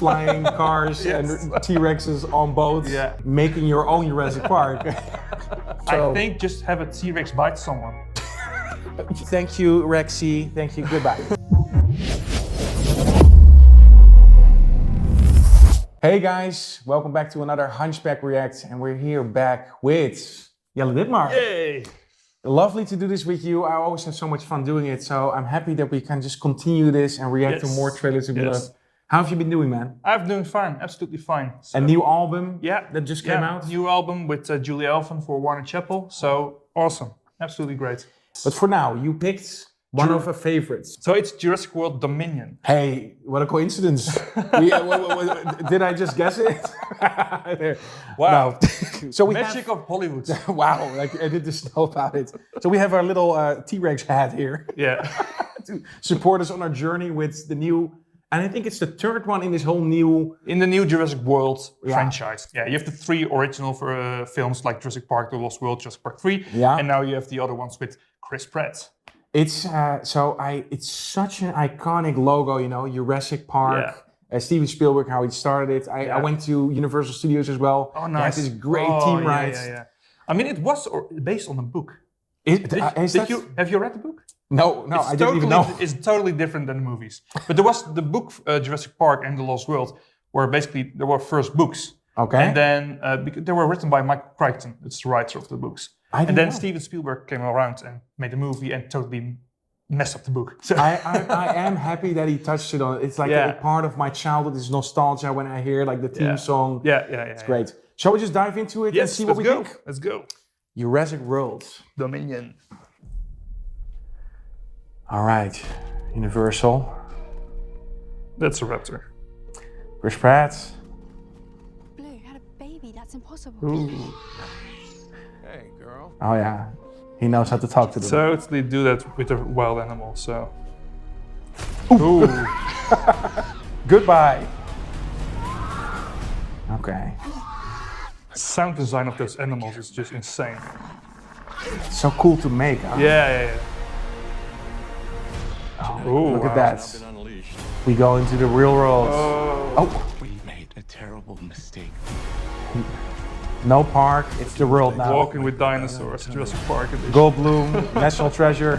flying cars and T-Rexes on boats, making your own Jurassic Park. I think just have a T-Rex bite someone. Thank you, Rexy. Thank you. Goodbye. Hey guys, welcome back to another Hunchback React, and we're here back with Jelle Ditmar. Yay! Lovely to do this with you. I always have so much fun doing it, so I'm happy that we can just continue this and react to more trailers. How have you been doing, man? I've been doing fine, absolutely fine. So, a new album that just came out? New album with Julie Elfman for Warner Chappell, so awesome, absolutely great. But for now, you picked one of our favorites. So it's Jurassic World Dominion. Hey, what a coincidence. Did I just guess it? Wow. No. So we Magic of Hollywood. Wow, like I did just know about it. So we have our little T-Rex hat here. Yeah. To support us on our journey with the new, and I think it's the third one in this whole new... In the new Jurassic World franchise. Yeah, you have the three original films like Jurassic Park, The Lost World, Jurassic Park 3. Yeah. And now you have the other ones with Chris Pratt. It's it's such an iconic logo, you know, Jurassic Park. Steven Spielberg, how he started it. I went to Universal Studios as well. Oh, nice. They had this great team ride. Yeah. I mean, it was based on a book. Have you read the book? No, I didn't even know. It's totally different than the movies. But there was the book Jurassic Park and The Lost World, where basically there were first books. Okay. And then they were written by Michael Crichton. It's the writer of the books. And then Steven Spielberg came around and made a movie and totally messed up the book. So I am happy that he touched it on. It's like a part of my childhood. It's nostalgia when I hear like the theme song. Yeah. It's great. Shall we just dive into it and see what we think? Let's go. Jurassic World Dominion. All right, Universal. That's a raptor. Chris Pratt. Blue had a baby. That's impossible. Ooh. Hey, girl. Oh yeah, he knows how to talk to them. So they do that with a wild animal. So. Ooh. Goodbye. Okay. Sound design of those animals is just insane. It's so cool to make. Huh? Yeah. Oh, look at that. We go into the real world. Oh. We made a terrible mistake. No park, it's the world now. Walking with dinosaurs, Jurassic Park. Goldblum, National Treasure.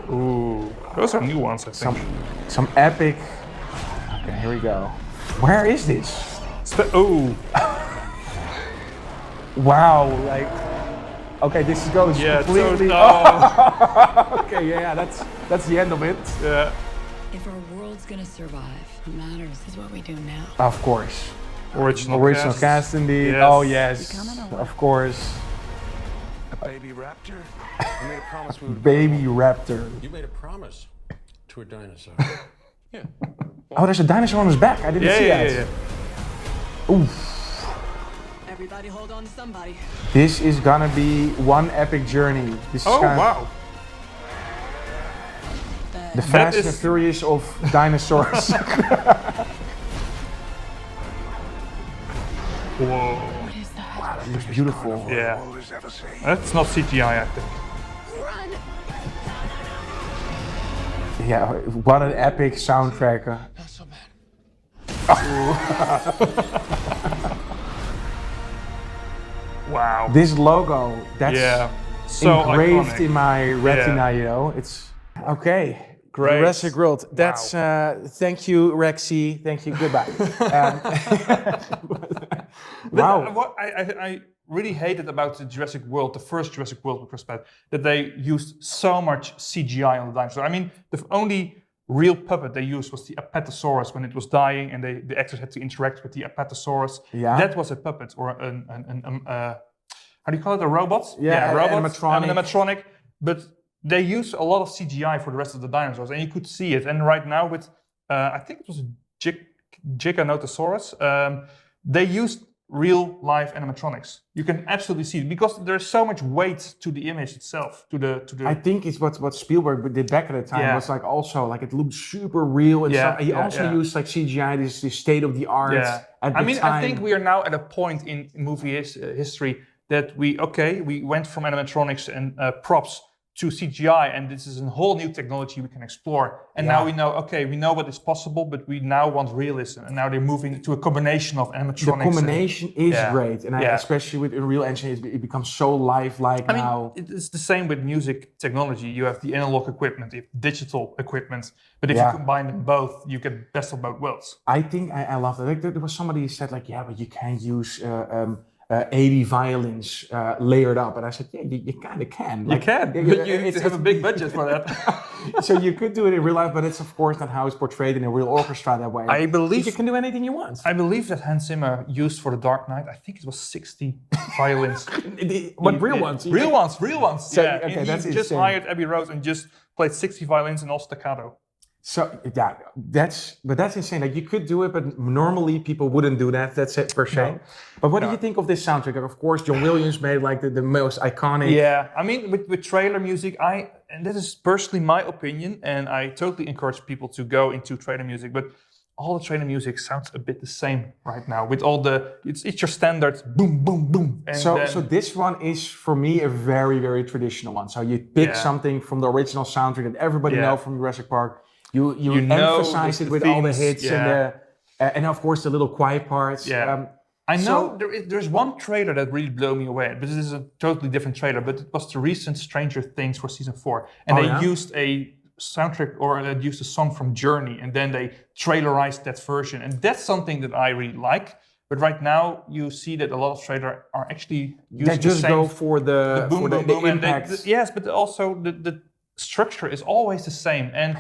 Ooh, those are new ones, I think. Some epic. Okay, here we go. Where is this? Wow, like. Okay, this goes completely. Okay, that's the end of it. Yeah. If our world's gonna survive, what matters is what we do now. Of course. Original cast indeed. Yes. Oh yes, of course. A baby raptor? You made a promise we would. Baby raptor. You made a promise to a dinosaur. Yeah. Oh, there's a dinosaur on his back. I didn't see that. Yeah. Oof. Everybody hold on to somebody. This is gonna be one epic journey. This is wow. The Fast and Furious of dinosaurs. Whoa. What is that? Wow, that looks beautiful. Yeah. That's not CGI, I think. Run! Yeah, what an epic soundtrack. Not so bad. Wow. This logo, that's so engraved iconic. in my retina, you know. It's okay. Great. Jurassic World. That's thank you, Rexy. Thank you. Goodbye. Wow. I really hated about the Jurassic World, the first Jurassic World with Chris Pratt, that they used so much CGI on the dinosaur. I mean, the only real puppet they used was the Apatosaurus when it was dying, and the actors had to interact with the Apatosaurus. Yeah. That was a puppet or how do you call it? A robot? Yeah, robot. animatronic. Animatronic. But they used a lot of CGI for the rest of the dinosaurs, and you could see it. And right now with, I think it was a Giganotosaurus, they used real life animatronics. You can absolutely see it because there's so much weight to the image itself. I think it's what Spielberg did back at the time was like also like it looked super real and stuff. He also used like CGI, this state of the art. Yeah. At the time. I think we are now at a point in movie history that we went from animatronics and props to CGI, and this is a whole new technology we can explore. And now we know what is possible, but we now want realism. And now they're moving to a combination of animatronics. The combination is great, and especially with Unreal Engine, it becomes so lifelike now. It's the same with music technology. You have the analog equipment, you have digital equipment, but if you combine them both, you get best of both worlds. I think I love that. Like, there was somebody who said like, but you can't use 80 violins layered up, and I said, you kind of can. Like, you can, but you need to have a big budget for that. So you could do it in real life, but it's of course not how it's portrayed in a real orchestra that way. I believe you can do anything you want. I believe that Hans Zimmer used for The Dark Knight, I think it was 60 violins. But real ones? Real ones. So, okay, he just hired Abbey Road and just played 60 violins and all staccato. So that's insane. Like, you could do it, but normally people wouldn't do that. That's it per se. No. But what do you think of this soundtrack? Like, of course, John Williams made like the most iconic. Yeah, I mean, with trailer music, and this is personally my opinion, and I totally encourage people to go into trailer music. But all the trailer music sounds a bit the same right now. With all it's your standard boom, boom, boom. And so this one is for me a very, very traditional one. So you pick something from the original soundtrack that everybody knows from Jurassic Park. You emphasize it with all the hits and of course the little quiet parts. Yeah. I know there's one trailer that really blew me away, but this is a totally different trailer, but it was the recent Stranger Things for season 4. And they used a soundtrack, or they used a song from Journey, and then they trailerized that version. And that's something that I really like. But right now you see that a lot of trailers are actually using the same, go for the boom, boom, boom, impact. Yes, but also the structure is always the same. And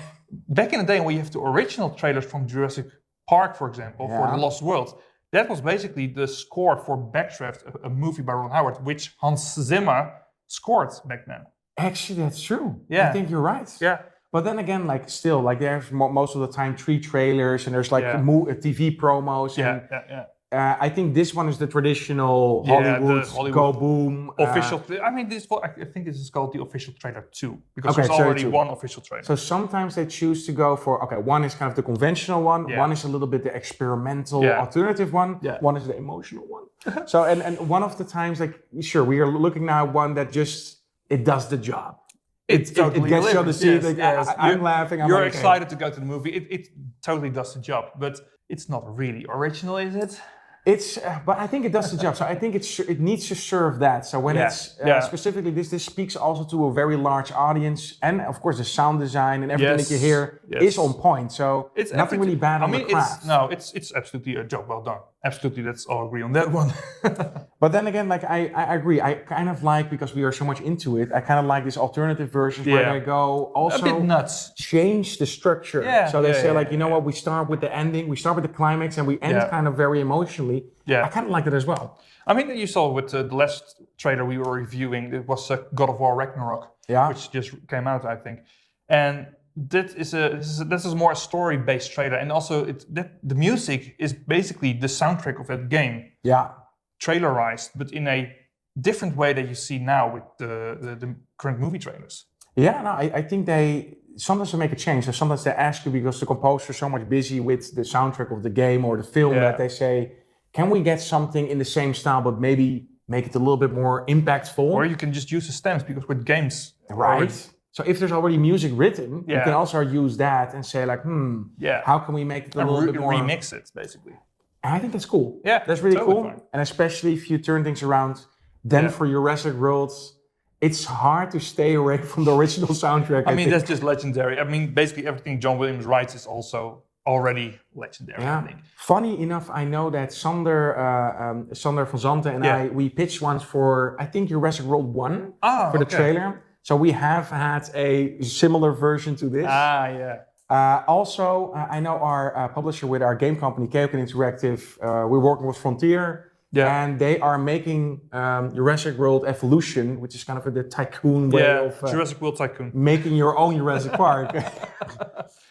back in the day when you have the original trailers from Jurassic Park, for example, for The Lost World, that was basically the score for Backdraft, a movie by Ron Howard, which Hans Zimmer scored back then. Actually, that's true. Yeah. I think you're right. Yeah. But then again, like still, like there's most of the time 3 trailers, and there's like TV promos. I think this one is the traditional Hollywood go boom. Official. I think this is called the official trailer 2, because there's already one official trailer. So sometimes they choose to go for, one is kind of the conventional one, one is a little bit the experimental alternative one, one is the emotional one. So, and one of the times, like, sure, we are looking now at one that just, it does the job. It gets you on the seat. I'm laughing. You're excited to go to the movie. It totally does the job, but it's not really original, is it? It's, but I think it does the job. So I think it needs to serve that. So when it's specifically this speaks also to a very large audience, and of course the sound design and everything that you hear is on point. So it's nothing really bad on the craft. It's absolutely a job well done. Absolutely, let's all agree on that one. But then again, like I agree. I kind of like, because we are so much into it, I kind of like this alternative version where they go also a bit nuts, change the structure. So they say like, you know what, we start with the ending, we start with the climax, and we end kind of very emotionally. I kind of like that as well. I mean, you saw with the last trailer we were reviewing, it was God of War Ragnarok, which just came out, I think, and this is more a story-based trailer, and also the music is basically the soundtrack of that game. Trailerized, but in a different way that you see now with the current movie trailers. I think sometimes they make a change. So sometimes they ask you, because the composer is so much busy with the soundtrack of the game or the film, that they say, can we get something in the same style, but maybe make it a little bit more impactful? Or you can just use the stems, because with games, so if there's already music written, you can also use that and say like, how can we make it a little bit more... remix it, basically. And I think that's cool. Yeah, that's really totally cool. Fine. And especially if you turn things around, then for Jurassic World, it's hard to stay away from the original soundtrack. I mean, that's just legendary. I mean, basically everything John Williams writes is also already legendary, I think. Funny enough, I know that Sander van Zanten and we pitched once for, I think, Jurassic World 1 for the trailer. So we have had a similar version to this. Also, I know our publisher with our game company, Chaotic Interactive, we're working with Frontier, and they are making Jurassic World Evolution, which is kind of the tycoon way of Jurassic World Tycoon, making your own Jurassic Park.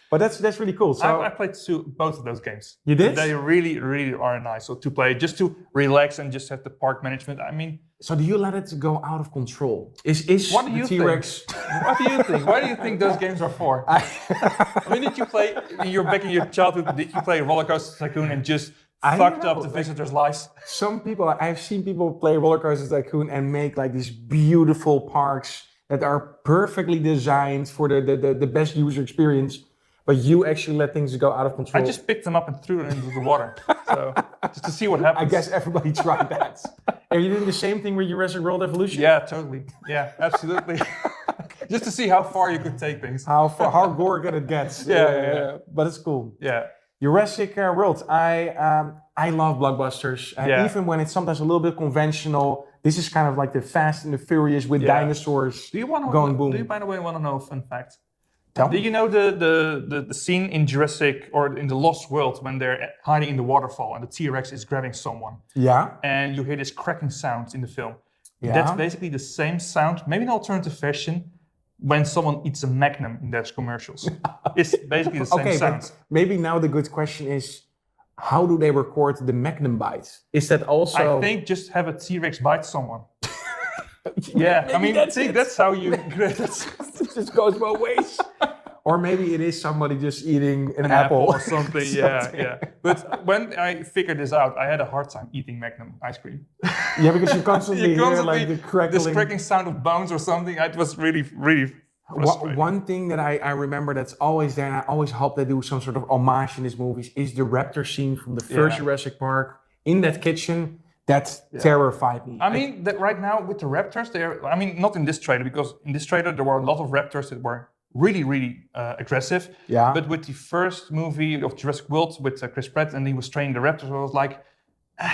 But that's really cool. So I played both of those games. You did? They really, really are nice. So to play, just to relax and just have the park management. I mean, so do you let it go out of control? Is what do you T-Rex? What do you think? What do you think those games are for? I mean, did you play? You're back in your childhood. Did you play Roller Coaster Tycoon and just fucked up the visitors' lives? Some people, I've seen people play Roller Coaster Tycoon and make like these beautiful parks that are perfectly designed for the best user experience, but you actually let things go out of control. I just picked them up and threw them into the water, so just to see what happens. I guess everybody tried that. Are you doing the same thing with Jurassic World Evolution? Yeah, totally. Yeah, absolutely. Just to see how far you could take things. How gore it gets. Yeah. But it's cool. Yeah. Jurassic World. I love blockbusters. Even when it's sometimes a little bit conventional. This is kind of like the Fast and the Furious with dinosaurs going boom. Do you, by the way, want to know a fun fact? Tell me. Do you know the scene in Jurassic or in the Lost World when they're hiding in the waterfall and the T-Rex is grabbing someone? Yeah. And you hear this cracking sound in the film. Yeah. That's basically the same sound, maybe an alternative version, when someone eats a Magnum in those commercials. It's basically the same sound. But maybe now the good question is, how do they record the Magnum bite? Is that also... I think just have a T-Rex bite someone. Yeah, I mean, that's how you create it. It just goes both ways. Or maybe it is somebody just eating an apple or something. Yeah. But when I figured this out, I had a hard time eating Magnum ice cream. Yeah, because you constantly hear like the crackling. This cracking sound of bones or something. It was really frustrating. One thing that I remember that's always there, and I always hope they do some sort of homage in these movies, is the raptor scene from the first Jurassic Park in that kitchen. That terrified me. I mean, that right now with the raptors, not in this trailer, because in this trailer there were a lot of raptors that were really aggressive. Yeah. But with the first movie of Jurassic World with Chris Pratt and he was training the raptors, I was like,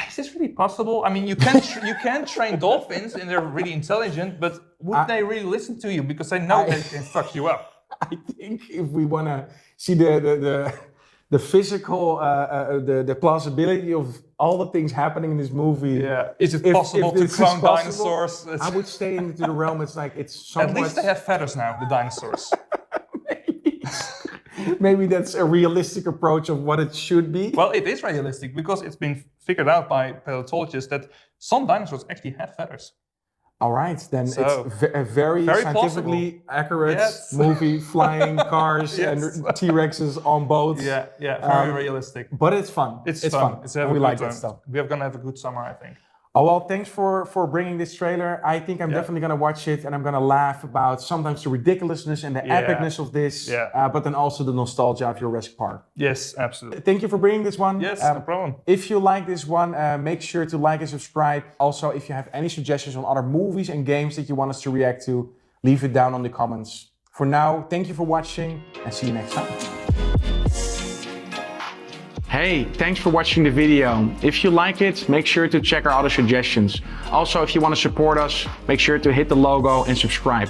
is this really possible? I mean, you can train dolphins and they're really intelligent, but would they really listen to you? Because they know they can fuck you up. I think if we want to see the physical, the plausibility of all the things happening in this movie. Yeah, is it possible to clone dinosaurs? I would stay into the realm. It's like it's somewhat... At least they have feathers now, the dinosaurs. Maybe that's a realistic approach of what it should be. Well, it is realistic because it's been figured out by paleontologists that some dinosaurs actually have feathers. All right, then it's a very scientifically accurate movie, flying cars and T-Rexes on boats. Yeah, very realistic. But it's fun. It's fun. We like that stuff. We are going to have a good summer, I think. Oh, well, thanks for bringing this trailer. I think I'm definitely going to watch it and I'm going to laugh about sometimes the ridiculousness and the epicness of this, but then also the nostalgia of Jurassic Park. Yes, absolutely. Thank you for bringing this one. Yes, no problem. If you like this one, make sure to like and subscribe. Also, if you have any suggestions on other movies and games that you want us to react to, leave it down in the comments. For now, thank you for watching and see you next time. Hey, thanks for watching the video. If you like it, make sure to check our other suggestions. Also, if you want to support us, make sure to hit the logo and subscribe.